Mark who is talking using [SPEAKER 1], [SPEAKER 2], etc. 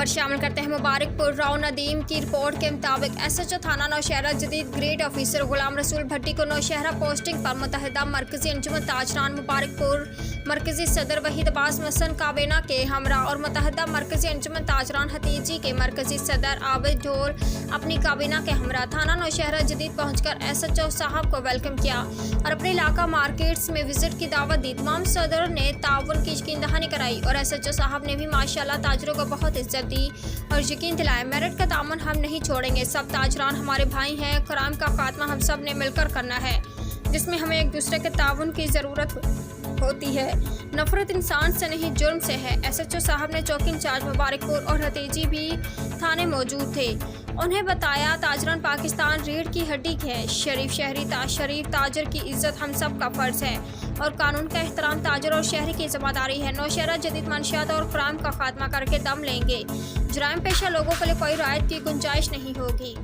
[SPEAKER 1] शामिल करते हैं मुबारकपुर। राव नदीम की रिपोर्ट के मुताबिक एसएचओ थाना नौशहरा जदीद ग्रेड ऑफिसर गुलाम रसूल भट्टी को नौशहरा पोस्टिंग पर मुत्तहिदा मरकजी अंजुमन ताजरान मुबारकपुर मरकजी सदर वहीद अब्बास मसन काबीना के हमरा और मुत्तहिदा मरकजी अंजुमन ताजरान हतीजी के मरकजी सदर आबिद ढोल अपनी काबीना के हमरा थाना नौशहरा जदीद पहुंचकर एसएचओ साहब को वेलकम किया और अपने इलाका मार्केट्स में विजिट की दावत दी। तमाम सदर ने ताउन की यकीन दहानी कराई और एसएचओ साहब ने भी माशाल्लाह ताजरों को बहुत इज्जत दी और यकीन दिलाया मेरिट का दामन हम नहीं छोड़ेंगे। सब ताजरान हमारे भाई हैं। क्राइम का खात्मा हम सब ने मिलकर करना है, जिसमें हमें एक दूसरे के ताउन की ज़रूरत होती है। नफरत इंसान से नहीं जुर्म से है। एसएचओ साहब ने चौकी इंचार्ज मुबारकपुर और हतीजी भी थाने मौजूद थे। उन्हें बताया ताजरान पाकिस्तान रीढ़ की हड्डी है। शरीफ शहरी शरीफ ताजर की इज्जत हम सब का फर्ज है और कानून का एहतराम ताजर और शहरी की जिम्मेदारी है। नौशहरा जदीद मंशियात और क्राइम का खात्मा करके दम लेंगे। जुराइम पेशा लोगों के लिए कोई रायत की गुंजाइश नहीं होगी।